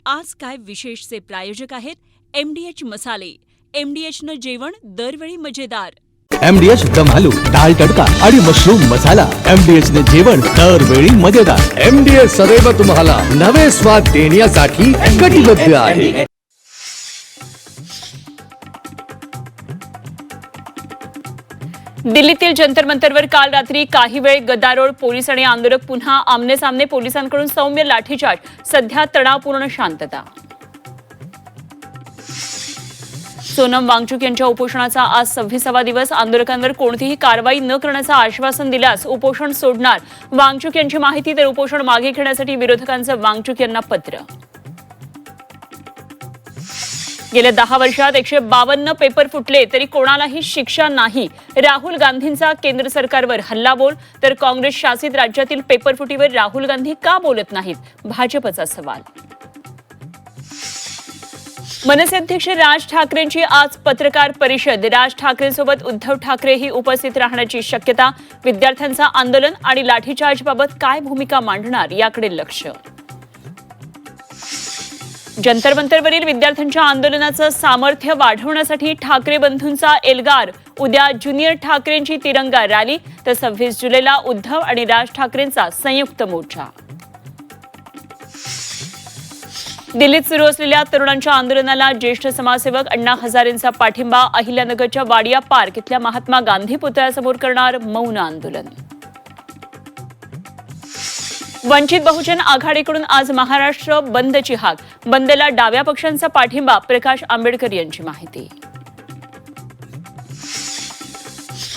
आज काय विशेषचे प्रायोजक आहेत MDH मसाले. MDHनं जेवण दरवेळी मजेदार. MDH दम आलू, दाल तडका आणि मशरूम मसाला. MDH ने जेवण दरवेळी मजेदार. MDH सदैव तुम्हाला नवे स्वाद देण्यासाठी कटिबद्ध आहे. दिल्लीतील जंतर मंतरवर काल रात्री काही वेळ गदारोळ. पोलीस आणि आंदोलक पुन्हा आमने सामने. पोलिसांकडून सौम्य लाठीचार्ज. सध्या तणावपूर्ण शांतता. सोनम वांगचुक यांच्या उपोषणाचा आज 26वा दिवस. आंदोलकांवर कोणतीही कारवाई न करण्याचं आश्वासन दिल्यास उपोषण सोडणार. वांगचुक यांची माहिती. तर उपोषण मागे घेण्यासाठी विरोधकांचं वांगचुक यांना पत्र. गेल्या 10 वर्षात 152 पेपर फुटले तरी कोणालाही शिक्षा नाही. राहुल गांधींचा केंद्र सरकारवर हल्लाबोल. तर काँग्रेस शासित राज्यातील पेपरफुटीवर राहुल गांधी का बोलत नाहीत, भाजपचा सवाल. मनसे अध्यक्ष राज ठाकरेंची आज पत्रकार परिषद. राज ठाकरेंसोबत उद्धव ठाकरेही उपस्थित राहण्याची शक्यता. विद्यार्थ्यांचं आंदोलन आणि लाठीचार्जबाबत काय भूमिका मांडणार याकडे लक्ष. जंतर मंतरवरील विद्यार्थ्यांच्या आंदोलनाचं सामर्थ्य वाढवण्यासाठी ठाकरे बंधूंचा एल्गार. उद्या ज्युनियर ठाकरेंची तिरंगा रॅली. तर 26 जुलैला उद्धव आणि राज ठाकरेंचा संयुक्त मोर्चा. दिल्लीत सुरू असलेल्या तरुणांच्या आंदोलनाला ज्येष्ठ समाजसेवक अण्णा हजारेंचा पाठिंबा. अहिल्यानगरच्या वाडिया पार्क इथल्या महात्मा गांधी पुतळ्यासमोर करणार मौन आंदोलन. वंचित बहुजन आघाडीकडून आज महाराष्ट्र बंदची हाक. बंदला डाव्या पक्षांचा पाठिंबा. प्रकाश आंबेडकर यांची माहिती.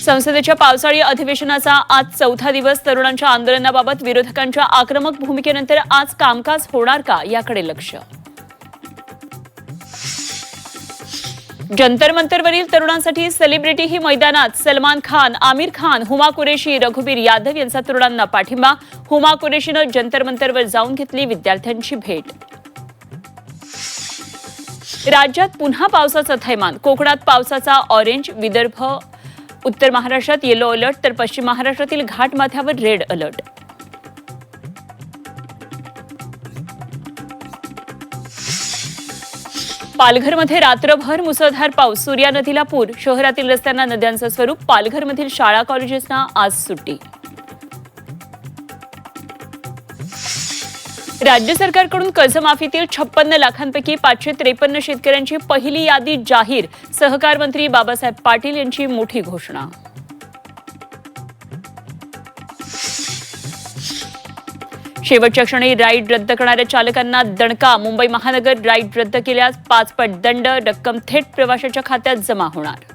संसदेच्या पावसाळी अधिवेशनाचा आज 4था दिवस. तरुणांच्या आंदोलनाबाबत विरोधकांच्या आक्रमक भूमिकेनंतर आज कामकाज होणार का याकडे लक्ष. जंतर मंतरवरील तरुणांसाठी सेलिब्रिटी ही मैदानात. सलमान खान, आमिर खान, हुमा कुरेशी, रघुवीर यादव यांचा तरुणांना पाठिंबा. हुमा कुरेशीनं जंतर मंतरवर जाऊन घेतली विद्यार्थ्यांची भेट. राज्यात पुन्हा पावसाचं थैमान. कोकणात पावसाचा ऑरेंज. विदर्भ, उत्तर महाराष्ट्रात येलो अलर्ट. तर पश्चिम महाराष्ट्रातील घाटमाथ्यावर रेड अलर्ट. पालघरमध्ये रात्रभर मुसळधार पाऊस. सूर्या नदीला पूर. शहरातील रस्त्यांना नद्यांचं स्वरूप. पालघरमधील शाळा कॉलेजेसना आज सुट्टी. राज्य सरकारकडून कर्जमाफीतील 56 लाखांपैकी 553 शेतकऱ्यांची पहिली यादी जाहीर. सहकार मंत्री बाबासाहेब पाटील यांची मोठी घोषणा. शेवटच्या क्षणी राईड रद्द करणाऱ्या चालकांना दणका. मुंबई महानगर राईड रद्द केल्यास 5 पट दंड. रक्कम थेट प्रवाशाच्या खात्यात जमा होणार.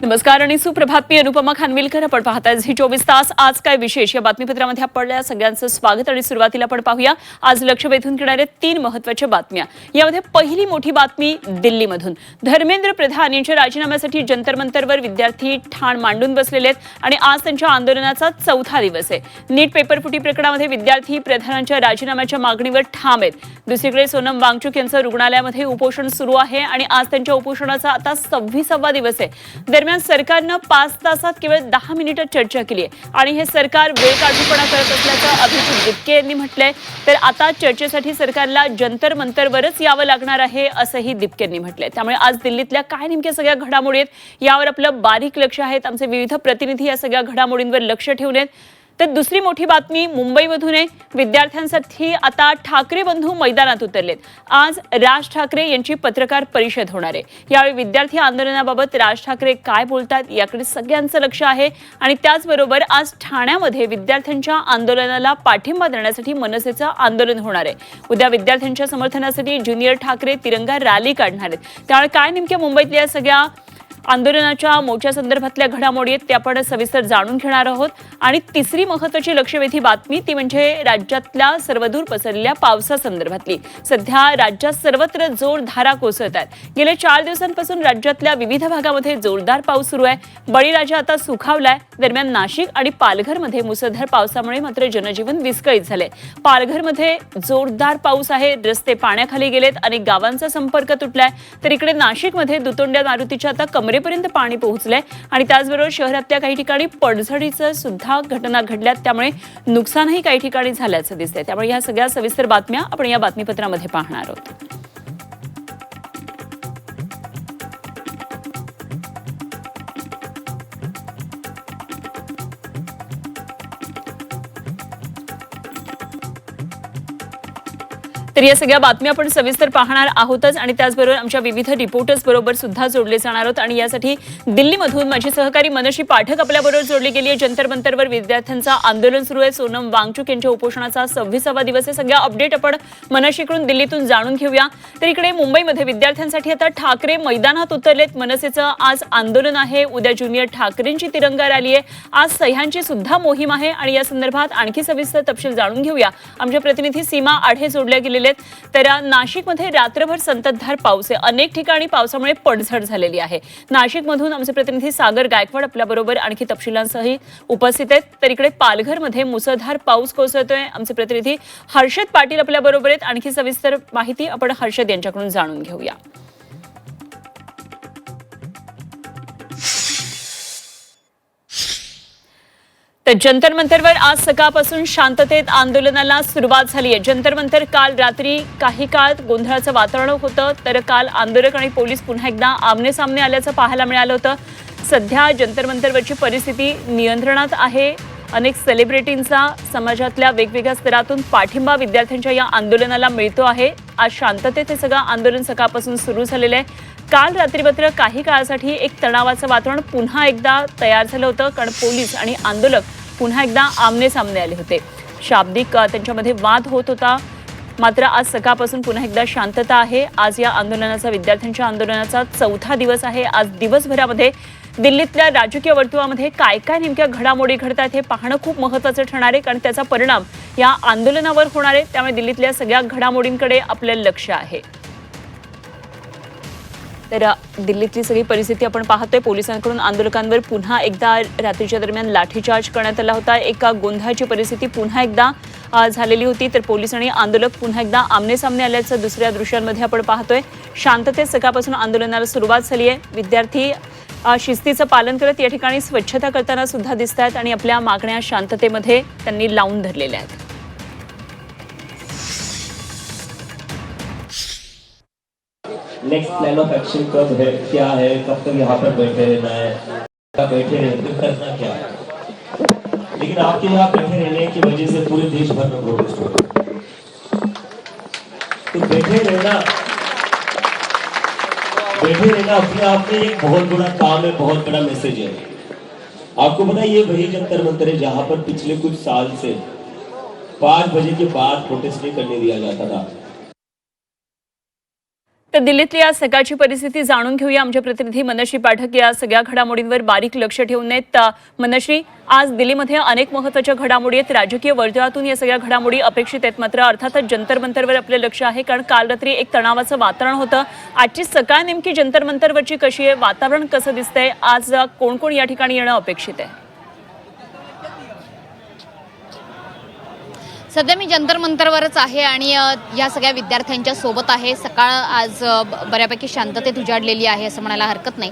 नमस्कार आणि सुप्रभात. मी अनुपमा खानविलकर. आपण पाहताय झी 24 तास. आज काय विशेष या बातमीपत्रामध्ये आपल्या सगळ्यांचं स्वागत. आणि सुरुवातीला आपण पाहूया आज लक्ष वेधून घेणाऱ्या 3 महत्त्वाच्या बातम्या. यामध्ये पहिली मोठी बातमी दिल्लीमधून. धर्मेंद्र प्रधान यांच्या राजीनाम्यासाठी जंतर मंतरवर विद्यार्थी ठाण मांडून बसलेले आहेत आणि आज त्यांच्या आंदोलनाचा 4था दिवस आहे. नीट पेपरफुटी प्रकरणामध्ये विद्यार्थी प्रधानांच्या राजीनाम्याच्या मागणीवर ठाम आहेत. दुसरीकडे सोनम वांगचुक यांचं रुग्णालयामध्ये उपोषण सुरू आहे आणि आज त्यांच्या उपोषणाचा आता 26वा दिवस आहे. दरम्यान सरकारनं 5 तासात केवळ 10 मिनिटं चर्चा केली आहे आणि हे सरकार वेळकाढूपणा करत असल्याचं अभिजित दिपके यांनी म्हटलंय. तर आता चर्चेसाठी सरकारला जंतर मंतरवरच यावं लागणार आहे असंही दिपके यांनी म्हटलंय. त्यामुळे आज दिल्लीतल्या काय नेमक्या सगळ्या घडामोडी आहेत यावर आपलं बारीक लक्ष आहे. आमचे विविध प्रतिनिधी या सगळ्या घडामोडींवर लक्ष ठेवून आहेत. तर दुसरी मोठी बातमी मुंबईमधून आहे. विद्यार्थ्यांसाठी आता ठाकरे बंधू मैदानात उतरलेत. आज राज ठाकरे यांची पत्रकार परिषद होणार आहे. यावेळी विद्यार्थी आंदोलनाबाबत राज ठाकरे काय बोलतात याकडे सगळ्यांचं लक्ष आहे. आणि त्याचबरोबर आज ठाण्यामध्ये विद्यार्थ्यांच्या आंदोलनाला पाठिंबा देण्यासाठी मनसेचं आंदोलन होणार आहे. उद्या विद्यार्थ्यांच्या समर्थनासाठी ज्युनियर ठाकरे तिरंगा रॅली काढणार आहेत. त्यामुळे काय नेमक्या मुंबईतल्या सगळ्या आंदोलनाच्या मोर्चा संदर्भातल्या घडामोडी आहेत त्या आपण सविस्तर जाणून घेणार आहोत. आणि तिसरी महत्त्वाची लक्षवेधी बातमी ती म्हणजे राज्यातल्या सर्वदूर पसरलेल्या पावसासंदर्भातली. सध्या राज्यात सर्वत्र जोरधारा कोसळत आहेत. गेल्या 4 दिवसांपासून राज्यातल्या विविध भागामध्ये जोरदार पाऊस सुरू आहे. बळीराजा आता सुखावलाय. दरम्यान नाशिक आणि पालघरमध्ये मुसळधार पावसामुळे मात्र जनजीवन विस्कळीत झाले. पालघरमध्ये जोरदार पाऊस आहे. रस्ते पाण्याखाली गेलेत. अनेक गावांचा संपर्क तुटलाय. तर इकडे नाशिकमध्ये दुतोंड्या मारुतीच्या आता कमरेपर्यंत पाणी पोहोचलंय आणि त्याचबरोबर शहरातल्या काही ठिकाणी पडझडीचं सुद्धा घटना घडल्यात. त्यामुळे नुकसानही काही ठिकाणी झाल्याचं दिसतंय. त्यामुळे या सगळ्या सविस्तर बातम्या आपण या बातमीपत्रामध्ये पाहणार आहोत. तर या सगळ्या बातम्या आपण सविस्तर पाहणार आहोतच आणि त्याचबरोबर आमच्या विविध रिपोर्टर्स बरोबर सुद्धा जोडले जाणार आहोत. आणि यासाठी दिल्लीमधून माझी सहकारी मनश्री पाठक आपल्याबरोबर जोडली गेली आहे. जंतर मंतरवर विद्यार्थ्यांचं आंदोलन सुरू आहे. सोनम वांगचुक यांच्या उपोषणाचा 26वा दिवस आहे. सगळ्या अपडेट आपण मनश्रीकडून दिल्लीतून जाणून घेऊया. तर इकडे मुंबईमध्ये विद्यार्थ्यांसाठी आता ठाकरे मैदानात उतरलेत. मनसेचं आज आंदोलन आहे. उद्या ज्युनियर ठाकरेंची तिरंगा रॅली आहे. आज सह्यांची सुद्धा मोहीम आहे आणि या संदर्भात आणखी सविस्तर तपशील जाणून घेऊया. आमच्या प्रतिनिधी सीमा आढे जोडल्या गेलेले आहेत. तर नाशिकमध्ये रात्रभर संततधार पाऊस आहे. अनेक ठिकाणी पावसामुळे पडझड झालेली आहे. नाशिकमधून आमचे प्रतिनिधी सागर गायकवाड आपल्याबरोबर आणखी तपशिलांसह उपस्थित आहेत. तर इकडे पालघरमध्ये मुसळधार पाऊस कोसळतोय. आमचे प्रतिनिधी हर्षद पाटील आपल्याबरोबर आहेत. आणखी सविस्तर माहिती आपण हर्षद यांच्याकडून जाणून घेऊया. तर जंतर मंतरवर आज सकाळपासून शांततेत आंदोलनाला सुरुवात झाली आहे. जंतर मंतर काल रात्री काही काळ गोंधळाचं वातावरण होतं. तर काल आंदोलक आणि पोलीस पुन्हा एकदा आमने सामने आल्याचं पाहायला मिळालं होतं. सध्या जंतर मंतरवरची परिस्थिती नियंत्रणात आहे. अनेक सेलिब्रिटींचा समाजातल्या वेगवेगळ्या स्तरातून पाठिंबा विद्यार्थ्यांच्या या आंदोलनाला मिळतो आहे. आज शांततेत हे सगळं आंदोलन सकाळपासून सुरू झालेलं आहे. काल रात्री मात्र काही काळासाठी एक तणावाचं वातावरण पुन्हा एकदा तयार झालं होतं. कारण पोलीस आणि आंदोलक पुन्हा एकदा आमने सामने आले होते. शाब्दिक त्यांच्यामध्ये वाद होत होता. मात्र आज सकाळपासून पुन्हा एकदा शांतता आहे. आज या आंदोलनाचा विद्यार्थ्यांच्या आंदोलनाचा 4था दिवस आहे. आज दिवसभरामध्ये दिल्लीतल्या राजकीय वर्तुळामध्ये काय काय नेमक्या घडामोडी घडतात हे पाहणं खूप महत्त्वाचं ठरणार आहे. कारण त्याचा परिणाम या आंदोलनावर होणार आहे. त्यामुळे दिल्लीतल्या सगळ्या घडामोडींकडे आपलं लक्ष आहे. तर दिल्लीतली सगळी परिस्थिती आपण पाहतोय. पोलिसांकडून आंदोलकांवर पुन्हा एकदा रात्रीच्या दरम्यान लाठीचार्ज करण्यात आला होता. एका गोंधळाची परिस्थिती पुन्हा एकदा झालेली होती. तर पोलीस आणि आंदोलक पुन्हा एकदा आमने सामने आल्याचं दुसऱ्या दृश्यांमध्ये आपण पाहतोय. शांततेत सकाळपासून आंदोलनाला सुरुवात झाली आहे. विद्यार्थी शिस्तीचं पालन करत या ठिकाणी स्वच्छता करताना सुद्धा दिसत आहेत आणि आपल्या मागण्या शांततेमध्ये त्यांनी लावून धरलेल्या आहेत. नेक्स्ट प्लान ऑफ एक्शन कब है, क्या है, कब तक यहाँ पर बैठे रहना है, बैठे रहते करना क्या है. लेकिन आपके यहाँ बैठे रहने की वजह से पूरे देश भर में प्रोटेस्ट हो रहा है. तो बैठे रहना अपने आप में एक बहुत बड़ा काम है, बहुत बड़ा मैसेज है. आपको पता है ये वही जंतर मंतर है जहां पर पिछले कुछ साल से 5 बजे के बाद प्रोटेस्ट नहीं करने दिया जाता था. तर दिल्लीतली आज सकाळची परिस्थिती जाणून घेऊया. आमचे प्रतिनिधी मनश्री पाठक या सगळ्या घडामोडींवर बारीक लक्ष ठेवून आहेत. मनश्री, आज दिल्लीमध्ये अनेक महत्त्वाच्या घडामोडी आहेत. राजकीय वर्तुळातून या सगळ्या घडामोडी अपेक्षित आहेत. मात्र अर्थातच जंतर मंतरवर आपलं लक्ष आहे. कारण काल रात्री एक तणावाचं वातावरण होतं. आजची सकाळ नेमकी जंतर मंतरवरची कशी आहे, वातावरण कसं दिसतंय, आज कोण कोण या ठिकाणी येणं अपेक्षित आहे? सध्या मी जंतर मंतरवरच आहे आणि या सगळ्या विद्यार्थ्यांच्या सोबत आहे. सकाळ आज बऱ्यापैकी शांततेत उजाडलेली आहे असं म्हणायला हरकत नाही.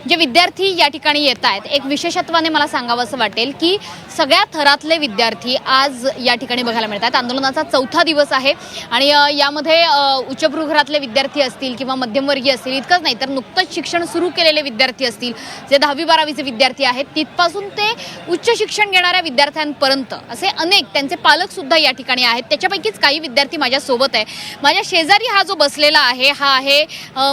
जे विद्यार्थी या ठिकाणी येत आहेत, एक विशेषत्वाने मला सांगावं असं वाटेल की सगळ्या थरातले विद्यार्थी आज या ठिकाणी बघायला मिळतात. आंदोलनाचा 4था दिवस आहे आणि यामध्ये उच्चभ्रूघरातले विद्यार्थी असतील किंवा मध्यमवर्गीय असतील, इतकंच नाही तर नुकतंच शिक्षण सुरू केलेले विद्यार्थी असतील, जे 10वी-12वीचे विद्यार्थी आहेत, तिथपासून ते उच्च शिक्षण घेणाऱ्या विद्यार्थ्यांपर्यंत असे अनेक त्यांचे पालक सुद्धा या ठिकाणी आहेत. त्याच्यापैकीच काही विद्यार्थी माझ्यासोबत आहे. माझ्या शेजारी हा जो बसलेला आहे हा आहे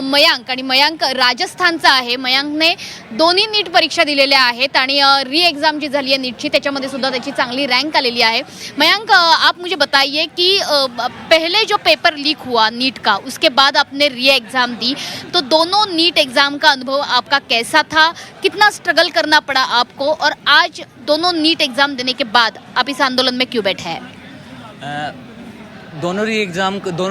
मयांक, आणि मयांक राजस्थानचा आहे. मयांकने दोन्ही नीट परीक्षा दिलेल्या आहेत आणि री एग्ज़ाम जी झाली है नीट की त्याच्यामध्ये सुद्धा त्याची चांगली रैंक आलेली आहे. मयांक, आप मुझे बताइए कि पहले जो पेपर लीक हुआ नीट का, उसके बाद आपने री एग्ज़ाम दी, तो दोनों नीट एग्ज़ाम का अनुभव आपका कैसा था? कितना स्ट्रगल करना पड़ा आपको, और आज दोनों नीट एग्ज़ाम देने के बाद आप इस आंदोलन में क्यों बैठे हैं? दोनों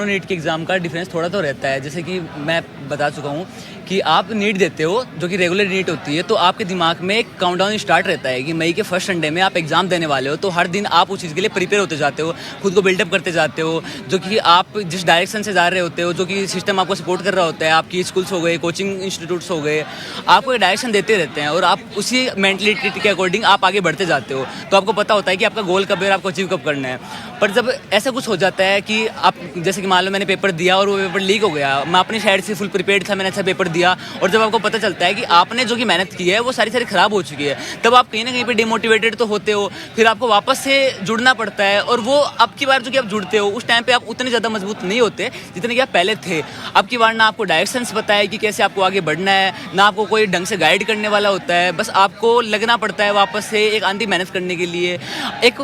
नीट के एग्ज़ाम का डिफरेंस थोड़ा तो रहता है. जैसे कि मैं बता चुका हूँ कि आप नीट देते हो जो कि रेगुलर नीट होती है, तो आपके दिमाग में एक काउंटडाउन स्टार्ट रहता है कि मई के फर्स्ट संडे में आप एग्ज़ाम देने वाले हो. तो हर दिन आप उस चीज़ के लिए प्रिपेयर होते जाते हो, खुद को बिल्डअप करते जाते हो, जो कि आप जिस डायरेक्शन से जा रहे होते हो, जो कि सिस्टम आपको सपोर्ट कर रहा होता है, आपकी स्कूल्स हो गए, कोचिंग इंस्टीट्यूट्स हो गए, आपको एक डायरेक्शन देते रहते हैं और आप उसी मेंटलिटी के अकॉर्डिंग आप आगे बढ़ते जाते हो. तो आपको पता होता है कि आपका गोल कब है और आपको अचीव कब करना है. पर जब ऐसा कुछ हो जाता है कि आप, जैसे कि मान लो मैंने पेपर दिया और वो पेपर लीक हो गया, मैं अपनी साइड से फुल प्रिपेयर्ड था, मैंने अच्छा पेपर दिया, और जब आपको पता चलता है कि आपने जो कि मेहनत की है वो सारी खराब हो चुकी है, तब आप कहीं ना कहीं पे डिमोटिवेटेड तो होते हो. फिर आपको वापस से जुड़ना पड़ता है, और वो अब की बार जो कि आप जुड़ते हो उस टाइम पे आप उतने ज़्यादा मजबूत नहीं होते जितने कि आप पहले थे. अब की बार ना आपको डायरेक्शंस पता है कि कैसे आपको आगे बढ़ना है, ना आपको कोई ढंग से गाइड करने वाला होता है. बस आपको लगना पड़ता है वापस से एक आंधी मेहनत करने के लिए. एक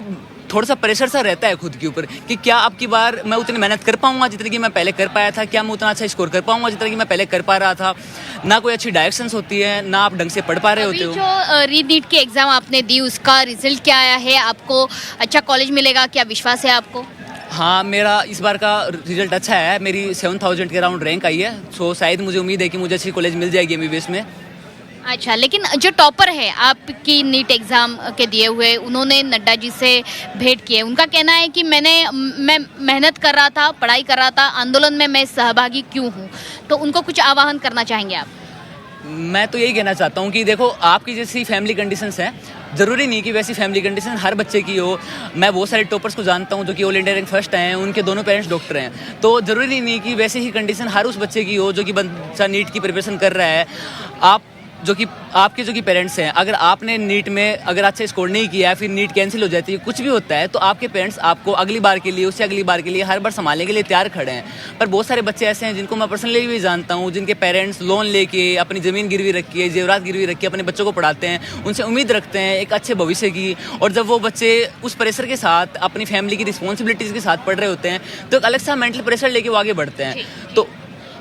थोड़ा सा प्रेशर सा रहता है खुद के ऊपर कि क्या अब की बार मैं उतनी मेहनत कर पाऊंगा जितनी कि मैं पहले कर पाया था, क्या मैं उतना अच्छा स्कोर कर पाऊंगा जितना कि मैं पहले कर पा रहा था. ना कोई अच्छी डायरेक्शंस होती है, ना आप ढंग से पढ़ पा रहे होते हो. जो री नीट की एग्ज़ाम आपने दी उसका रिजल्ट क्या आया है? आपको अच्छा कॉलेज मिलेगा, क्या विश्वास है आपको? हाँ, मेरा इस बार का रिजल्ट अच्छा है. मेरी 7000 के अराउंड रैंक आई है. सो शायद मुझे उम्मीद है कि मुझे अच्छी कॉलेज मिल जाएगी MBBS में. अच्छा, लेकिन जो टॉपर है आपकी नीट एग्ज़ाम के दिए हुए, उन्होंने नड्डा जी से भेंट की है. उनका कहना है कि मैं मेहनत कर रहा था, पढ़ाई कर रहा था, आंदोलन में मैं सहभागी क्यों हूँ. तो उनको कुछ आह्वान करना चाहेंगे आप? मैं तो यही कहना चाहता हूँ कि देखो, आपकी जैसी फैमिली कंडीशंस हैं, ज़रूरी नहीं कि वैसी फैमिली कंडीशन हर बच्चे की हो. मैं बहुत सारे टॉपर्स को जानता हूँ जो कि ऑल इंडिया रैंक फर्स्ट हैं, उनके दोनों पेरेंट्स डॉक्टर हैं. तो ज़रूरी नहीं कि वैसी ही कंडीशन हर उस बच्चे की हो जो कि बच्चा नीट की प्रिपरेशन कर रहा है. आप जो कि आपके जो कि पेरेंट्स हैं, अगर आपने नीट में अगर अच्छा स्कोर नहीं किया, फिर नीट कैंसिल हो जाती है, कुछ भी होता है, तो आपके पेरेंट्स आपको अगली बार के लिए, उससे अगली बार के लिए हर बार संभालने के लिए तैयार खड़े हैं. पर बहुत सारे बच्चे ऐसे हैं जिनको मैं पर्सनली भी जानता हूँ, जिनके पेरेंट्स लोन लेके, अपनी ज़मीन गिरवी रखी है, जेवरात गिरवी रखी है, अपने बच्चों को पढ़ाते हैं, उनसे उम्मीद रखते हैं एक अच्छे भविष्य की. और जब वो बच्चे उस प्रेशर के साथ, अपनी फैमिली की रिस्पॉन्सिबिलिटीज़ के साथ पढ़ रहे होते हैं, तो एक अलग सा मेंटल प्रेशर लेके वो आगे बढ़ते हैं. तो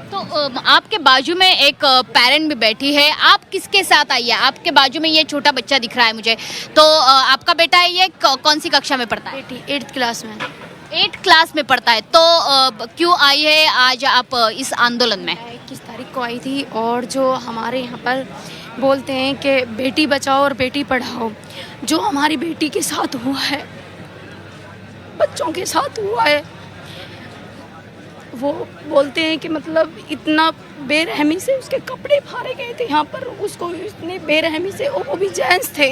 आपके बाजू में एक पेरेंट भी बैठी है. आप किसके साथ आई है? आपके बाजू में ये छोटा बच्चा दिख रहा है मुझे. तो आपका बेटा है, ये कौन सी कक्षा में पढ़ता है? बेटी 8th क्लास में. 8th क्लास में पढ़ता है. तो क्यों आई है आज आप इस आंदोलन में? 21 तारीख को आई थी, और जो हमारे यहाँ पर बोलते हैं कि बेटी बचाओ और बेटी पढ़ाओ, जो हमारी बेटी के साथ हुआ है, बच्चों के साथ हुआ है, वो बोलते हैं कि मतलब इतना बेरहमी से उसके कपड़े फाड़े गए थे यहाँ पर. उसको इतने बेरहमी से, वो भी जेंट्स थे,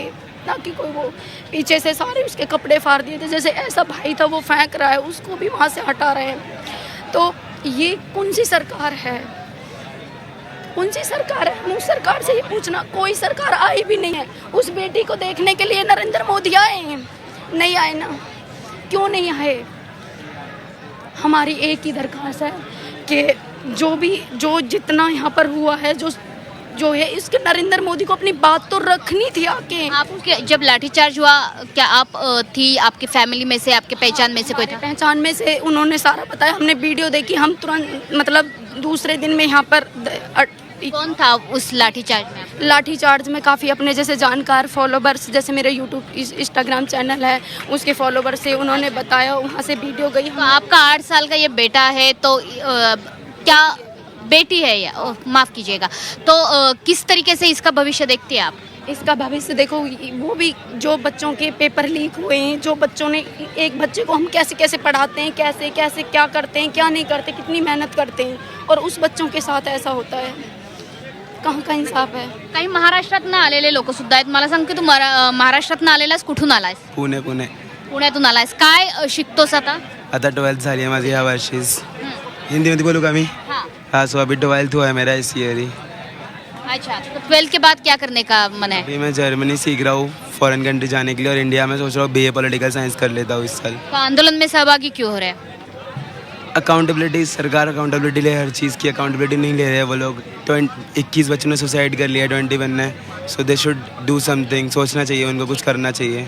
ना कि कोई, वो पीछे से सारे उसके कपड़े फाड़ दिए थे. जैसे ऐसा भाई था वो फेंक रहा है, उसको भी वहाँ से हटा रहे हैं. तो ये कौन सी सरकार है? कौन सी सरकार है? हम उस सरकार से ये पूछना, कोई सरकार आई भी नहीं है. उस बेटी को देखने के लिए नरेंद्र मोदी आए हैं, नहीं आए ना. क्यों नहीं आए? हमारी एक ही दरख्वास्त है कि जो जितना यहाँ पर हुआ है, जो है, इसके नरेंद्र मोदी को अपनी बात तो रखनी थी आके. आपके जब लाठीचार्ज हुआ, क्या आप थी, आपके फैमिली में से, आपके पहचान में से कोई था? पहचान में से उन्होंने सारा बताया. हमने वीडियो देखी, हम तुरंत मतलब दूसरे दिन में यहाँ पर. कौन था उस लाठीचार्ज में? लाठीचार्ज में काफ़ी अपने जैसे जानकार फॉलोवर्स, जैसे मेरे यूट्यूब इंस्टाग्राम चैनल है, उसके फॉलोवर्स से उन्होंने बताया, वहाँ से वीडियो गई. तो आपका 8 साल का ये बेटा है, तो क्या बेटी है, या माफ़ कीजिएगा, तो किस तरीके से इसका भविष्य देखते हैं आप? इसका भविष्य देखो, वो भी जो बच्चों के पेपर लीक हुए हैं, जो बच्चों ने, एक बच्चे को हम कैसे कैसे पढ़ाते हैं, कैसे कैसे क्या करते हैं, क्या नहीं करते, कितनी मेहनत करते हैं, और उस बच्चों के साथ ऐसा होता है. कहाँ का इंसाफ है? काही महाराष्ट्रातनं आलेले लोक सुद्धा आहेत. मला सांग की तू महाराष्ट्रातनं आलेलास, कुठून आलायस? पुण्यातून आलायस. काय शिकतोस आता? 12th झाली आहे माझी या वर्षीच. हिंदीमध्ये बोलू का मी? हाँ, सो अभी 12th हुआ है मेरा इस ईयर ही. अच्छा, तो 12th के बाद क्या करने का मन है? अभी मैं जर्मनी सीख रहा हूँ फॉरेन कंट्री जाने के लिए, और इंडिया में सोच रहा हूँ BA पॉलिटिकल साइंस कर लेता हूँ इस साल। तो आंदोलन में सहभागी क्यों हो रहे हैं? अकाउंटेबिलिटी, सरकार अकाउंटेबिलिटी ले, हर चीज़ की अकाउंटेबिलिटी नहीं ले रहे हैं वो लोग। 21 बच्चों ने सुसाइड कर लिया 21 ने, so they should do something, सोचना चाहिए उनको, कुछ करना चाहिए।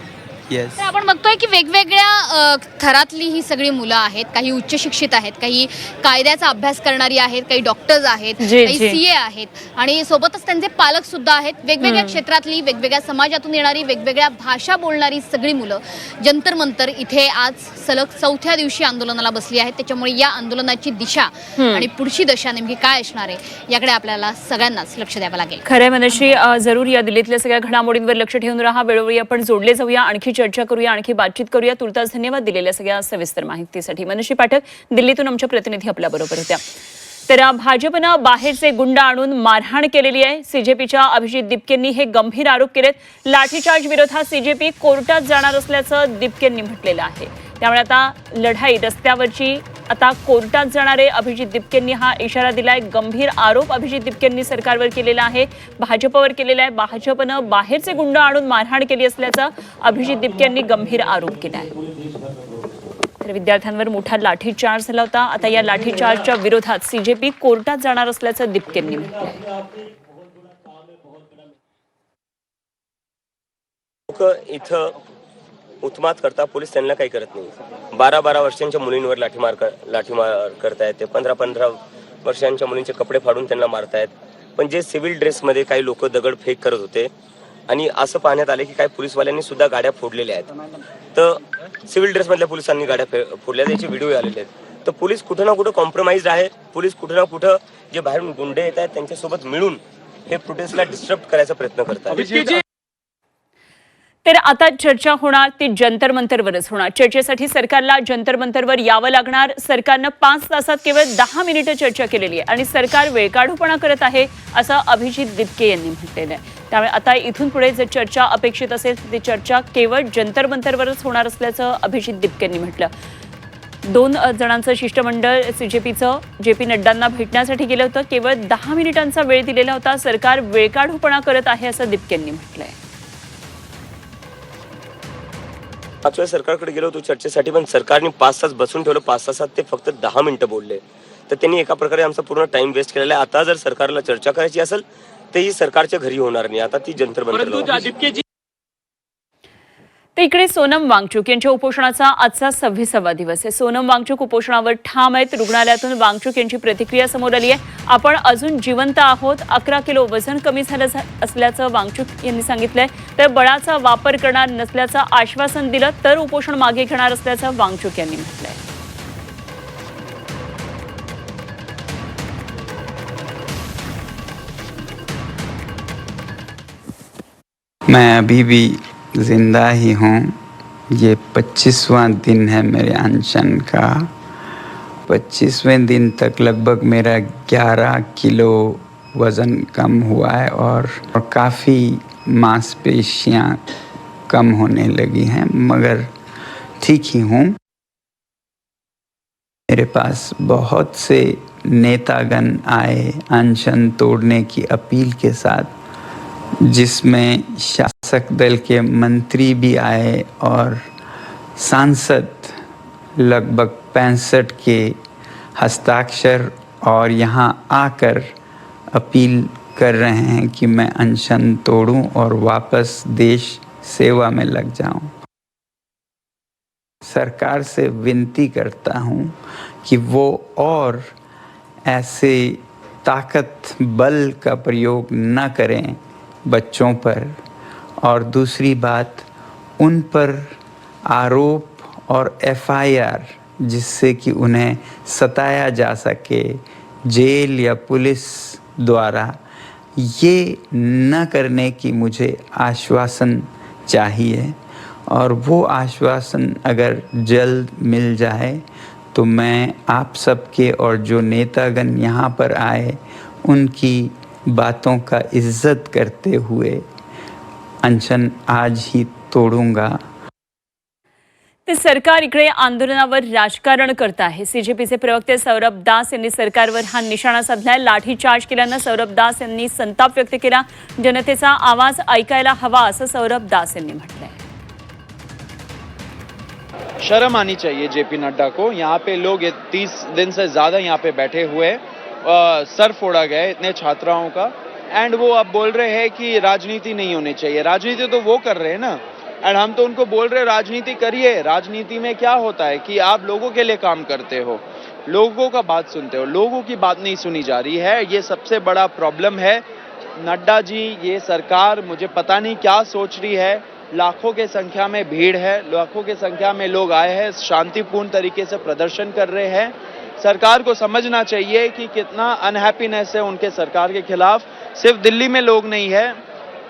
येस, तर आपण बघतोय की वेगवेगळ्या थरातली ही सगळी मुलं आहेत. काही उच्च शिक्षित आहेत, काही कायद्याचा अभ्यास करणारी आहेत, काही डॉक्टर्स आहेत, जी, काही जी. CA आहेत आणि सोबतच त्यांचे पालक सुद्धा आहेत. वेगवेगळ्या क्षेत्रातली, वेगवेगळ्या समाजातून येणारी, वेगवेगळ्या भाषा बोलणारी सगळी मुलं जंतर मंतर इथे आज सलग 4थ्या दिवशी आंदोलनाला बसली आहेत. त्याच्यामुळे या आंदोलनाची दिशा आणि पुढची दशा नेमकी काय असणार आहे याकडे आपल्याला सगळ्यांनाच लक्ष द्यावं लागेल. खरंय मनश्री, जरूर या दिल्लीतल्या सगळ्या घडामोडींवर लक्ष ठेवून राहा. वेळोवेळी आपण जोडले जाऊया, आणखी चर्चा करूया, आणखी बातचीत करूया. तुर्तास धन्यवाद दिलेल्या सगळ्या सविस्तर माहितीसाठी. मनश्री पाठक दिल्लीतून आमच्या प्रतिनिधी आपल्या बरोबर होत्या. तर भाजपनं बाहेरचे गुंड आणून मारहाण केलेली आहे. CJPच्या अभिजित दिपकेंनी हे गंभीर आरोप केलेत. लाठीचार्ज विरोधात CJP कोर्टात जाणार असल्याचं दिपकेंनी म्हटलेलं आहे. त्यामुळे आता लढाई रस्त्यावरची आता कोर्टात जाणारे अभिजित दिपकेंनी हा इशारा दिलाय. गंभीर आरोप अभिजित दिपकेंनी सरकारवर केलेला आहे, भाजपवर केलेला आहे. भाजपनं बाहेरचे गुंड आणून मारहाण केली असल्याचा अभिजित दिपकेंनी गंभीर आरोप केला आहे. तर विद्यार्थ्यांवर मोठा लाठीचार्ज झाला होता. आता या लाठीचार्जच्या विरोधात CJP कोर्टात जाणार असल्याचं दिपकेंनी म्हटलंय. लोक इथं उत्मात करता, पोलीस त्यांना काही करत नाही. 12-12 वर्षांच्या मुलींवर लाठीमार करतायत ते. 15-15 वर्षांच्या मुलींचे कपडे फाडून त्यांना मारतायत. पण जे सिव्हिल ड्रेसमध्ये काही लोक दगडफेक करत होते आणि असं पाहण्यात आले की काही पोलीसवाल्यांनी सुद्धा गाड्या फोडलेल्या आहेत. तर सिव्हिल ड्रेसमधल्या पोलिसांनी गाड्या फोडल्या, त्याचे व्हिडिओ आलेले आहेत. तर पोलीस कुठं ना कुठं कॉम्प्रोमाइज आहे. पोलीस कुठं ना कुठं जे बाहेरून गुंडे येत आहेत त्यांच्यासोबत मिळून हे प्रोटेस्टला डिस्टर्ब करायचा प्रयत्न करतात. तर आता चर्चा होणार ती जंतर मंतरवरच होणार. चर्चेसाठी सरकारला जंतर मंतरवर यावं लागणार. सरकारनं 5 तासात केवळ 10 मिनिटं चर्चा केलेली आहे आणि सरकार वेळकाढूपणा करत आहे असं अभिजित दिपके यांनी म्हटलेलं आहे. त्यामुळे आता इथून पुढे जर चर्चा अपेक्षित असेल तर ती चर्चा केवळ जंतर मंतरवरच होणार असल्याचं अभिजित दिपकेंनी म्हटलं. 2 जणांचं शिष्टमंडळ CJPचं JP नड्डांना भेटण्यासाठी गेलं होतं. केवळ 10 मिनिटांचा वेळ दिलेला होता. सरकार वेळकाढूपणा करत आहे असं दिपकेंनी म्हटलंय. मागच्या सरकारकडे गेलो होतो चर्चेसाठी, पण सरकारने 5 तास बसून ठेवलं. 5 तासात ते फक्त 10 मिनिटं बोलले. तर त्यांनी एका प्रकारे आमचा पूर्ण टाइम वेस्ट केलेला आहे. आता जर सरकारला चर्चा करायची असेल तर ही सरकारच्या घरी होणार नाही, आता ती जंतर मंतर. तर इकडे सोनम वांगचुक यांच्या उपोषणाचा आजचा 26वा दिवस आहे. सोनम वांगचुक उपोषणावर ठाम आहेत. रुग्णालयातून वांगचुक यांची प्रतिक्रिया समोर आली आहे. आपण अजून जिवंत आहोत. 11 किलो वजन कमी झालं असल्याचं वांगचुक यांनी सांगितलंय. तर बळाचा वापर करणार नसल्याचं आश्वासन दिलं तर उपोषण मागे घेणार असल्याचं वांगचुक यांनी म्हटलंय. मैं अभी भी ज़िंदा ही हूँ. ये 25वां दिन है मेरे अनशन का. 25वें दिन तक लगभग मेरा 11 किलो वज़न कम हुआ है और काफ़ी मांसपेशियाँ कम होने लगी हैं, मगर ठीक ही हूँ. मेरे पास बहुत से नेतागण आए अनशन तोड़ने की अपील के साथ, जिसमें शासक दल के मंत्री भी आए और सांसद लगभग 65 के हस्ताक्षर और यहाँ आकर अपील कर रहे हैं कि मैं अनशन तोड़ूं और वापस देश सेवा में लग जाऊं. सरकार से विनती करता हूं कि वो और ऐसे ताकत बल का प्रयोग न करें बच्चों पर. और दूसरी बात, उन पर आरोप और FIR जिससे कि उन्हें सताया जा सके जेल या पुलिस द्वारा, ये न करने की मुझे आश्वासन चाहिए. और वो आश्वासन अगर जल्द मिल जाए तो मैं आप सबके और जो नेतागण यहाँ पर आए उनकी बातों का इज्जत करते हुए अनशन आज ही तोड़ूंगा. ते सरकार इकडे आंदोलनावर राजकारण करत आहे. सीजेपीचे प्रवक्ते सौरभ दास यांनी सरकारवर हा निशाणा साधलाय. लाठीचार्ज केल्यानं सौरभ दास यांनी संताप व्यक्त केला. जनतेचा आवाज ऐकायला हवा असं सौरभ दास यांनी म्हटलंय. शर्म आनी चाहिए जेपी नड्डा को. यहाँ पे लोग 30 दिन से ज्यादा यहाँ पे बैठे हुए, सर फोड़ा गया है इतने छात्राओं का, एंड वो अब बोल रहे हैं कि राजनीति नहीं होनी चाहिए. राजनीति तो वो कर रहे हैं ना, एंड हम तो उनको बोल रहे राजनीति करिए. राजनीति में क्या होता है कि आप लोगों के लिए काम करते हो, लोगों का बात सुनते हो, लोगों की बात नहीं सुनी जा रही है. ये सबसे बड़ा प्रॉब्लम है. नड्डा जी, ये सरकार मुझे पता नहीं क्या सोच रही है. लाखों के संख्या में भीड़ है, लाखों के संख्या में लोग आए हैं, शांतिपूर्ण तरीके से प्रदर्शन कर रहे हैं. सरकार को समझना चाहिए कि कितना अनहैप्पीनेस है उनके सरकार के खिलाफ. सिर्फ दिल्ली में लोग नहीं है,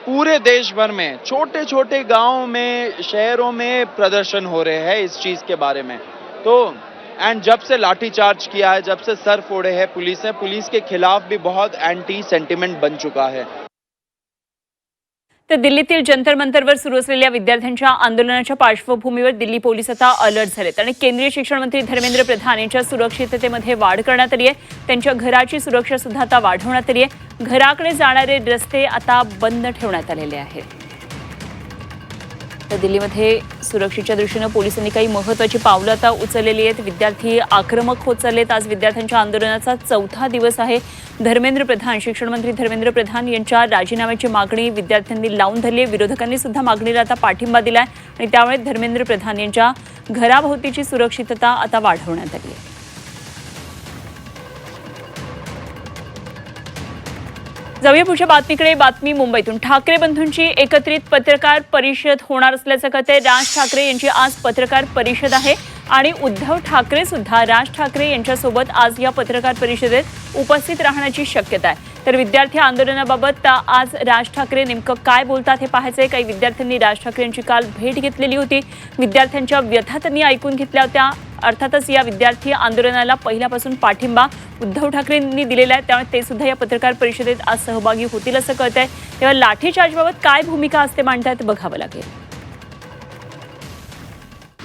पूरे देश भर में छोटे छोटे गांवों में, शहरों में प्रदर्शन हो रहे हैं इस चीज के बारे में. तो एंड जब से लाठीचार्ज किया है, जब से सर फोड़े हैं पुलिस ने, पुलिस के खिलाफ भी बहुत एंटी सेंटिमेंट बन चुका है. तर दिल्लीतील जंतर मंतरवर सुरू असलेल्या विद्यार्थ्यांच्या आंदोलनाच्या पार्श्वभूमीवर दिल्ली पोलीस आता अलर्ट झालेत आणि केंद्रीय शिक्षण मंत्री धर्मेंद्र प्रधान यांच्या सुरक्षिततेमध्ये वाढ करण्यात आली आहे. त्यांच्या घराची सुरक्षा सुद्धा आता वाढवण्यात आली आहे. घराकडे जाणारे रस्ते आता बंद ठेवण्यात आलेले आहेत. तर दिल्लीमध्ये सुरक्षेच्या दृष्टीनं पोलिसांनी काही महत्त्वाची पावलं आता उचललेली आहेत. विद्यार्थी आक्रमक होत चाललेत. आज विद्यार्थ्यांच्या आंदोलनाचा 4था दिवस आहे. शिक्षण मंत्री धर्मेंद्र प्रधान यांच्या राजीनाम्याची मागणी विद्यार्थ्यांनी लावून धरली आहे. विरोधकांनी सुद्धा मागणीला आता पाठिंबा दिला आहे आणि त्यामुळे धर्मेंद्र प्रधान यांच्या घराभोवतीची सुरक्षितता आता वाढवण्यात आली आहे. जाऊया पुढच्या बातमीकडे. बातमी मुंबईतून. ठाकरे बंधूंची एकत्रित पत्रकार परिषद होणार असल्याचं कळतंय. राज ठाकरे यांची आज पत्रकार परिषद आहे आणि उद्धव ठाकरे सुद्धा राज ठाकरे यांच्यासोबत आज या पत्रकार परिषदेत उपस्थित राहण्याची शक्यता आहे. तर विद्यार्थी आंदोलनाबाबत आज राज ठाकरे नेमकं काय बोलतात हे पाहायचंय. काही विद्यार्थ्यांनी राज ठाकरे यांची काल भेट घेतलेली होती. विद्यार्थ्यांच्या व्यथा त्यांनी ऐकून घेतल्या होत्या. अर्थातच या विद्यार्थी आंदोलनाला पहिल्यापासून पाठिंबा उद्धव ठाकरेंनी दिलेला आहे, त्यामुळे ते सुद्धा या पत्रकार परिषदेत आज सहभागी होतील असं कळतंय. तेव्हा लाठीचार्जबाबत काय भूमिका असते मांडतायत बघावं लागेल.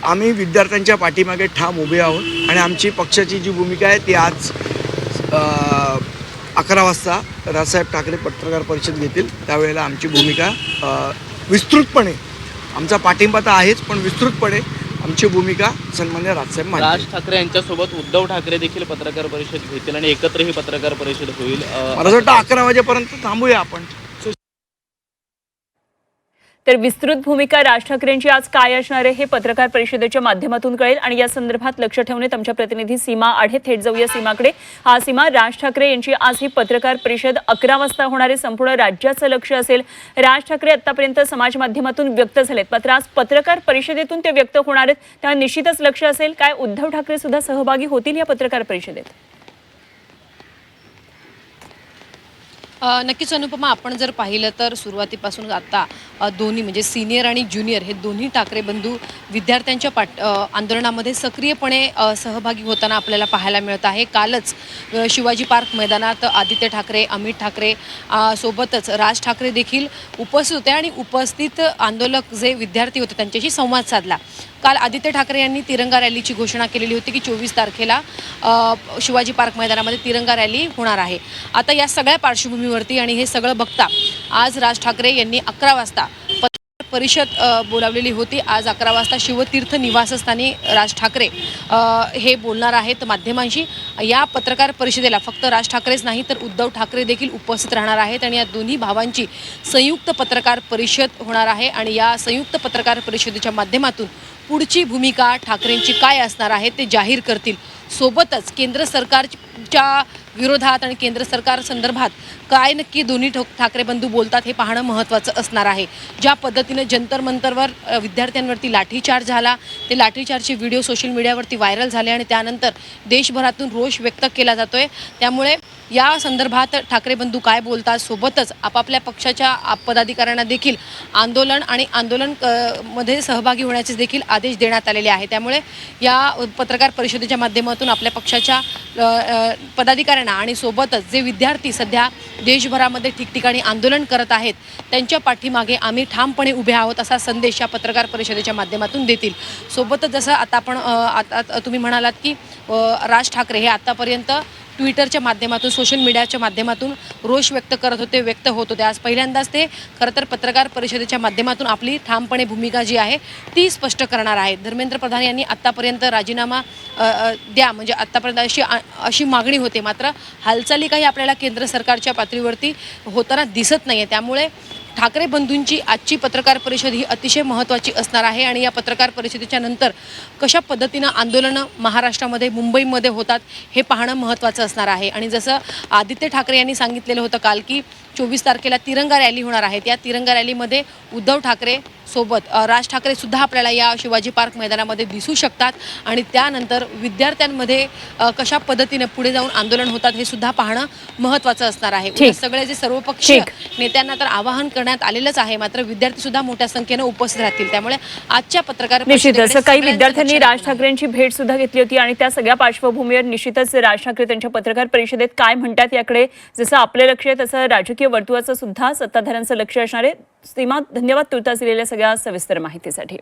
आम्ही विद्यार्थ्यांच्या पाठीमागे ठाम उभे आहोत आणि आमची पक्षाची जी भूमिका आहे ती आज 11 वाजता राजसाहेब ठाकरे पत्रकार परिषद घेतील. त्यावेळेला आमची भूमिका विस्तृतपणे, आमचा पाठिंबा तर आहेच पण विस्तृतपणे आमची भूमिका सन्मान्य राजसाहेब मांडतील. राज ठाकरे यांच्यासोबत उद्धव ठाकरे देखील पत्रकार परिषद घेतील आणि एकत्र ही पत्रकार परिषद होईल. मला असं वाटतं 11 वाजेपर्यंत थांबूया आपण. तर विस्तृत भूमिका राज ठाकरेंची आज काय असणार आहे हे पत्रकार परिषदेच्या माध्यमातून कळेल आणि या संदर्भात लक्ष ठेवण्यात आमच्या प्रतिनिधी सीमा आढे. थेट जाऊया सीमाकडे. सीमा, राज ठाकरे यांची आज ही पत्रकार परिषद 11 वाजता होणार आहे. संपूर्ण राज्याचं लक्ष असेल. राज ठाकरे आतापर्यंत समाज माध्यमातून व्यक्त झालेत, मात्र आज पत्रकार परिषदेतून ते व्यक्त होणार आहेत, त्यामुळे निश्चितच लक्ष असेल. काय उद्धव ठाकरे सुद्धा सहभागी होतील या पत्रकार परिषदेत? नक्कीच अनुपमा, आपण जर पाहिलं तर सुरुवातीपासून आता दोन्ही म्हणजे सिनियर आणि ज्युनियर हे दोन्ही ठाकरे बंधू विद्यार्थ्यांच्या आंदोलनामध्ये सक्रियपणे सहभागी होताना आपल्याला पाहायला मिळत आहे. कालच शिवाजी पार्क मैदानात आदित्य ठाकरे, अमित ठाकरे सोबतच राज ठाकरे देखील उपस्थित होते आणि उपस्थित आंदोलक जे विद्यार्थी होते त्यांच्याशी संवाद साधला. काल आदित्य ठाकरे यांनी तिरंगा रॅलीची घोषणा केलेली होती की 24 तारखेला शिवाजी पार्क मैदानामध्ये तिरंगा रॅली होणार आहे. आता या सगळ्या पार्श्वभूमीवरती आणि हे सगळं बघता आज राज ठाकरे यांनी 11 वाजता पत्रकार परिषद बोलावलेली होती. आज 11 वाजता शिवतीर्थ निवासस्थानी राज ठाकरे हे बोलणार आहेत माध्यमांशी. या पत्रकार परिषदेला फक्त राज ठाकरेच नाही तर उद्धव ठाकरे देखील उपस्थित राहणार आहेत आणि या दोन्ही भावांची संयुक्त पत्रकार परिषद होणार आहे आणि या संयुक्त पत्रकार परिषदेच्या माध्यमातून पुढची भूमिका ठाकरेंची काय असणार आहे ते जाहीर करतील. सोबतच केंद्र सरकारच्या विरोधात आणि केंद्र सरकार संदर्भात काय नक्की दोन्ही ठाकरे बंधू बोलतात हे पाहणं महत्त्वाचं असणार आहे. ज्या पद्धतीनं जंतर मंतरवर विद्यार्थ्यांवरती लाठीचार्ज झाला, ते लाठीचार्जचे व्हिडिओ सोशल मीडियावरती व्हायरल झाले आणि त्यानंतर देशभरातून रोष व्यक्त केला जातोय. त्यामुळे या संदर्भात ठाकरे बंधू काय बोलतात, सोबतच आपापल्या पक्षाच्या पदाधिकाऱ्यांना देखील आंदोलन मध्ये सहभागी होण्याचे देखील आदेश देण्यात आलेले आहे. त्यामुळे या पत्रकार परिषदेच्या माध्यमातून आपल्या पक्षाच्या पदाधिकाऱ्यांना आणि सोबतच जे विद्यार्थी सध्या देशभरामध्ये ठिकठिकाणी आंदोलन करत आहेत त्यांच्या पाठीमागे आम्ही ठामपणे उभे आहोत असा संदेश या पत्रकार परिषदेच्या माध्यमातून देतील. सोबतच जसं आता तुम्ही म्हणालात की राज ठाकरे हे आतापर्यंत ट्विटरच्या माध्यमातून सोशल मीडियाच्या माध्यमातून रोष व्यक्त होत होते. आज पहिल्यांदाच ते खरं तर पत्रकार परिषदेच्या माध्यमातून आपली ठामपणे भूमिका जी आहे ती स्पष्ट करणार आहेत. धर्मेंद्र प्रधान यांनी आत्तापर्यंत राजीनामा द्या म्हणजे आत्तापर्यंत अशी मागणी होते, मात्र हालचाली काही आपल्याला केंद्र सरकारच्या पातळीवरती होताना दिसत नाही आहे. त्यामुळे ठाकरे बंधूंची आजची पत्रकार परिषद ही अतिशय महत्त्वाची असणार आहे आणि या पत्रकार परिषदेच्या नंतर कशा पद्धतीनं आंदोलनं महाराष्ट्रामध्ये मुंबईमध्ये होतात हे पाहणं महत्त्वाचं असणार आहे. आणि जसं आदित्य ठाकरे यांनी सांगितलेलं होतं काल की 24 तारखेला तिरंगा रॅली होणार आहे, त्या तिरंगा रॅलीमध्ये उद्धव ठाकरे सोबत राज ठाकरे सुद्धा आपल्याला या शिवाजी पार्क मैदानामध्ये दिसू शकतात आणि त्यानंतर विद्यार्थ्यांमध्ये कशा पद्धतीने पुढे जाऊन आंदोलन होतात हे सुद्धा पाहणं महत्त्वाचं असणार आहे. सगळे जे सर्वपक्षीय नेत्यांना तर आवाहन करण्यात आलेलंच आहे, मात्र विद्यार्थी सुद्धा मोठ्या संख्येने उपस्थित राहतील. त्यामुळे आजच्या पत्रकार निश्चितच काही विद्यार्थ्यांनी राज ठाकरेंची भेट सुद्धा घेतली होती आणि त्या सगळ्या पार्श्वभूमीवर निश्चितच राज ठाकरे त्यांच्या पत्रकार परिषदेत काय म्हणतात याकडे जसं आपले लक्ष आहे तसं राजकीय वर्तुळाचं सुद्धा सत्ताधाऱ्यांचं लक्ष असणार आहे. सीमा, धन्यवाद तुर्तास दिलेल्या सगळ्या सविस्तर माहितीसाठी.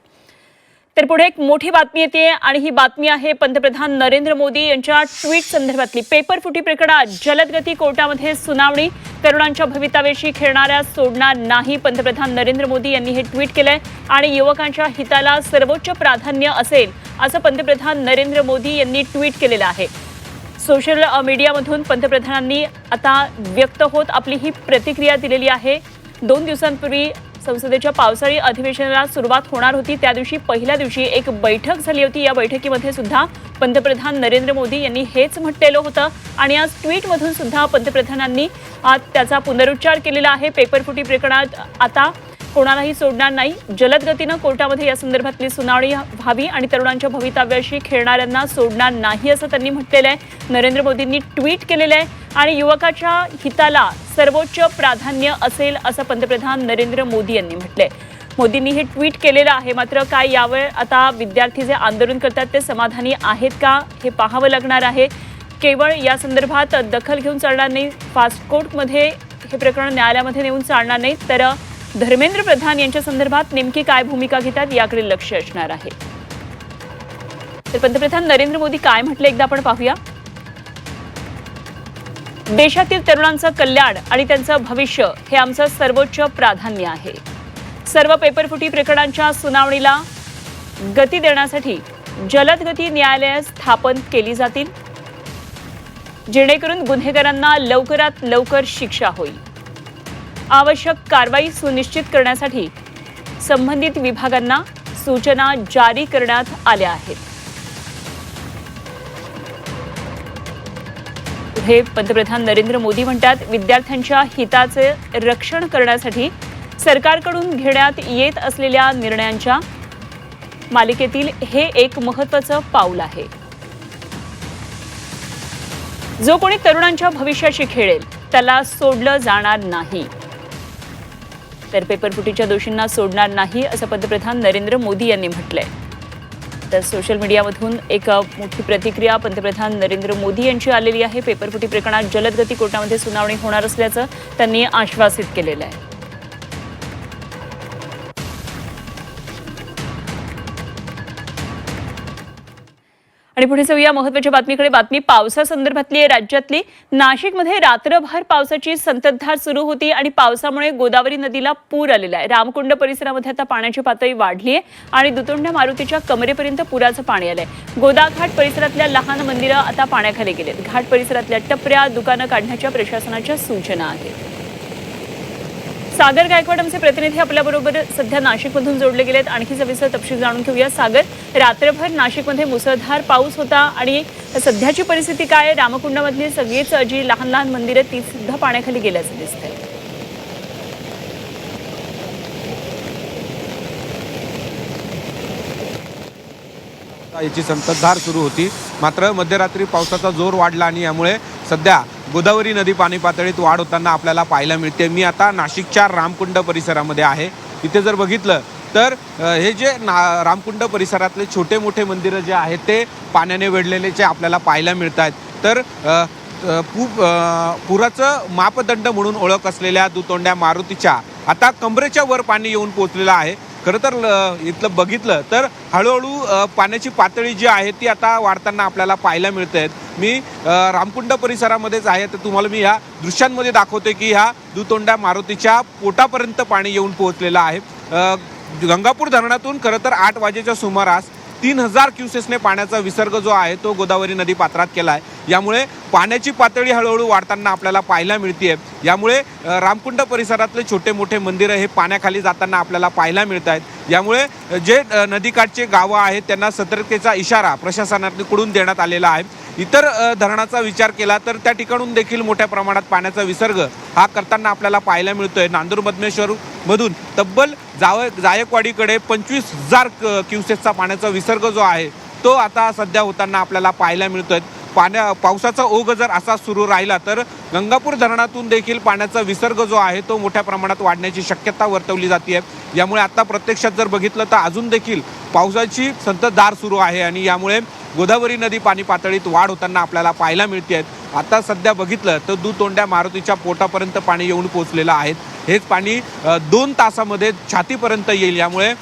तर पुढे एक मोठी बातमी येते आणि ही बातमी आहे पंतप्रधान नरेंद्र मोदी यांच्या ट्विट संदर्भातली. पेपरफुटी प्रकरणात जलदगती कोर्टामध्ये सुनावणी, तरुणांच्या भवितव्याशी खेळणाऱ्या सोडणार नाही, पंतप्रधान नरेंद्र मोदी यांनी हे ट्विट केलंय आणि युवकांच्या हिताला सर्वोच्च प्राधान्य असेल असं पंतप्रधान नरेंद्र मोदी यांनी ट्विट केलेलं आहे. सोशल मीडियामधून पंतप्रधानांनी आता व्यक्त होत आपली ही प्रतिक्रिया दिलेली आहे. 2 दिवसांपूर्वी संसदेच्या पावसाळी अधिवेशनाला सुरुवात होणार होती, त्या दिवशी पहिल्या दिवशी एक बैठक झाली होती. या बैठकीमध्ये सुद्धा पंतप्रधान नरेंद्र मोदी यांनी हेच म्हटलेलं होतं आणि आज ट्विटमधून सुद्धा पंतप्रधानांनी आज त्याचा पुनरुच्चार केलेला आहे. पेपरफुटी प्रकरणात आता कोणालाही सोडणार नाही, जलद गतीनं कोर्टामध्ये या संदर्भातली सुनावणी व्हावी आणि तरुणांच्या भवितव्याशी खेळणाऱ्यांना सोडणार नाही असं त्यांनी म्हटलेलं आहे. नरेंद्र मोदींनी ट्विट केलेलं आहे आणि युवकाच्या हिताला सर्वोच्च प्राधान्य असेल असं पंतप्रधान नरेंद्र मोदी यांनी म्हटलंय. मोदींनी हे ट्विट केलेलं आहे, मात्र काय यावर आता विद्यार्थी जे आंदोलन करतात ते समाधानी आहेत का हे पाहावं लागणार आहे. केवळ या संदर्भात दखल घेऊन चालणार नाही, फास्ट कोर्टमध्ये हे प्रकरण न्यायालयामध्ये नेऊन चालणार नाही, तर धर्मेंद्र प्रधान यांच्या संदर्भात नेमकी काय भूमिका घेतात याकडे लक्ष असणार आहे. तर पंतप्रधान नरेंद्र मोदी काय म्हटलं एकदा आपण पाहूया. देशातील तरुणांचं कल्याण आणि त्यांचं भविष्य हे आमचं सर्वोच्च प्राधान्य आहे. सर्व पेपरफुटी प्रकरणांच्या सुनावणीला गती देण्यासाठी जलद गती न्यायालये स्थापन केली जातील, जेणेकरून गुन्हेगारांना लवकरात लवकर शिक्षा होईल. आवश्यक कारवाई सुनिश्चित करण्यासाठी संबंधित विभागांना सूचना जारी करण्यात आल्या आहेत. हे पंतप्रधान नरेंद्र मोदी म्हणतात, विद्यार्थ्यांच्या हिताचे रक्षण करण्यासाठी सरकारकडून घेण्यात येत असलेल्या निर्णयांच्या मालिकेतील हे एक महत्त्वाचं पाऊल आहे. जो कोणी तरुणांच्या भविष्याशी खेळेल त्याला सोडलं जाणार नाही, तर पेपरफुटीच्या दोषींना सोडणार नाही असं पंतप्रधान नरेंद्र मोदी यांनी म्हटलंय. तर सोशल मीडियामधून एक मोठी प्रतिक्रिया पंतप्रधान नरेंद्र मोदी यांची आलेली आहे. पेपरफुटी प्रकरणात जलदगती कोर्टामध्ये सुनावणी होणार असल्याचं त्यांनी आश्वासित केलेलं आहे. आणि पुढे जाऊया महत्त्वाच्या बातमीकडे. बातमी पावसासंदर्भातली आहे. राज्यातली नाशिकमध्ये रात्रभर पावसाची संततधार सुरू होती आणि पावसामुळे गोदावरी नदीला पूर आलेला आहे. रामकुंड परिसरामध्ये आता पाण्याची पातळी वाढली आहे आणि दुतोंड्या मारुतीच्या कमरेपर्यंत पुराचं पाणी आलंय. गोदाघाट परिसरातल्या लहान मंदिरं आता पाण्याखाली गेलेत. घाट परिसरातल्या टपऱ्या, दुकानं काढण्याच्या प्रशासनाच्या सूचना आहेत. सागर गायकवाड आमचे प्रतिनिधी आपल्याबरोबर सध्या नाशिकमधून जोडले गेलेत. आणखी सविस्तर तपशील जाणून घेऊया. सागर, रात्रभर नाशिकमध्ये मुसळधार पाऊस होता आणि सध्याची परिस्थिती काय? रामकुंडामधली सगळीच जी लहान लहान मंदिरं ती सुद्धा पाण्याखाली गेल्याचं दिसतंय. याची संततधार सुरू होती, मात्र मध्यरात्री पावसाचा जोर वाढला आणि यामुळे सध्या गोदावरी नदी पाणी पातळीत वाढ होताना आपल्याला पाहायला मिळते. मी आता नाशिकच्या रामकुंड परिसरामध्ये आहे. इथे जर बघितलं तर हे जे रामकुंड परिसरातले छोटे मोठे मंदिरं जे आहेत ते पाण्याने वेढलेलेचे आपल्याला पाहायला मिळत आहेत. तर पुराचं मापदंड म्हणून ओळख असलेल्या दुतोंड्या मारुतीच्या आता कमरेच्या वर पाणी येऊन पोहोचलेलं आहे. खरं तर इथलं बघितलं तर हळूहळू पाण्याची पातळी जी आहे ती आता वाढताना आपल्याला पाहायला मिळत आहेत. मी रामकुंड परिसरामध्येच आहे, तर तुम्हाला मी ह्या दृश्यांमध्ये दाखवते की ह्या दुतोंड्या मारुतीच्या पोटापर्यंत पाणी येऊन पोहोचलेलं आहे. गंगापूर धरणातून खरं तर 8 वाजेच्या सुमारास 3000 क्युसेसने पाण्याचा विसर्ग जो आहे तो गोदावरी नदी पात्रात केला आहे. यामुळे पाण्याची पातळी हळूहळू वाढताना आपल्याला पाहायला मिळते. यामुळे रामकुंड परिसरातले छोटे मोठे मंदिरं हे पाण्याखाली जाताना आपल्याला पाहायला मिळत आहेत. यामुळे जे नदीकाठचे गावं आहेत त्यांना सतर्कतेचा इशारा प्रशासनाकडून देण्यात आलेला आहे. इतर धरणाचा विचार केला तर त्या ठिकाणून देखील मोठ्या प्रमाणात पाण्याचा विसर्ग हा करताना आपल्याला पाहायला मिळतोय. नांदूर मधमेश्वर मधून तब्बल जायकवाडीकडे 25,000 क्युसेसचा पाण्याचा विसर्ग जो आहे तो आता सध्या होताना आपल्याला पाहायला मिळतोय. पावसाचा ओघ जर असा सुरू राहिला तर गंगापूर धरणातून देखील पाण्याचा विसर्ग जो आहे तो मोठ्या प्रमाणात वाढण्याची शक्यता वर्तवली जाते. यामुळे आता प्रत्यक्षात जर बघितलं तर अजून देखील पावसाची संततधार सुरू आहे आणि यामुळे गोदावरी नदी पाणी पातळीत वाढ होताना आपल्याला पाहायला मिळते. आता सध्या बघितलं तर दुतोंड्या मारुतीच्या पोटापर्यंत पाणी येऊन पोहोचलेलं आहे. हेच पाणी 2 तासामध्ये छातीपर्यंत येईल. यामुळे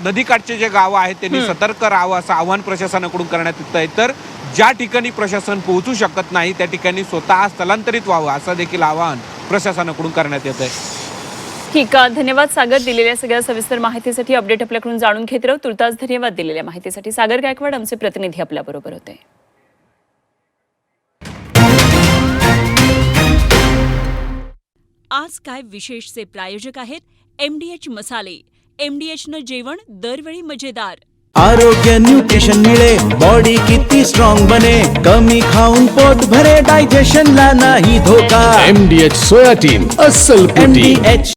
नदीकाठचे जे गावं आहेत त्यांनी सतर्क राहावं असं आवाहन प्रशासनाकडून करण्यात येत आहे. तर ज्या ठिकाणी प्रशासन पोहोचू शकत नाही त्या ठिकाणी स्वतः स्थलांतरित व्हावं असं देखील आवाहन प्रशासनाकडून करण्यात येत आहे. ठीक आहे, धन्यवाद सागर. दिलेल्या सगळ्या सविस्तर माहितीसाठी अपडेट आपल्याकडून जाणून घेत राहू. तुर्तास धन्यवाद दिलेल्या माहितीसाठी. सागर गायकवाड आमचे प्रतिनिधी आपल्याबरोबर होते. आज काय विशेषचे प्रायोजक आहेत MDH मसाले. MDHनं जेवण दरवेळी मजेदार. आरोग्य न्यूट्रिशन मिळे, बॉडी किती स्ट्रॉंग बने, कमी खाऊन पोट भरे, डायजेशनला नाही धोका. MDH सोयाटीन अस्सल प्रोटीन. MDH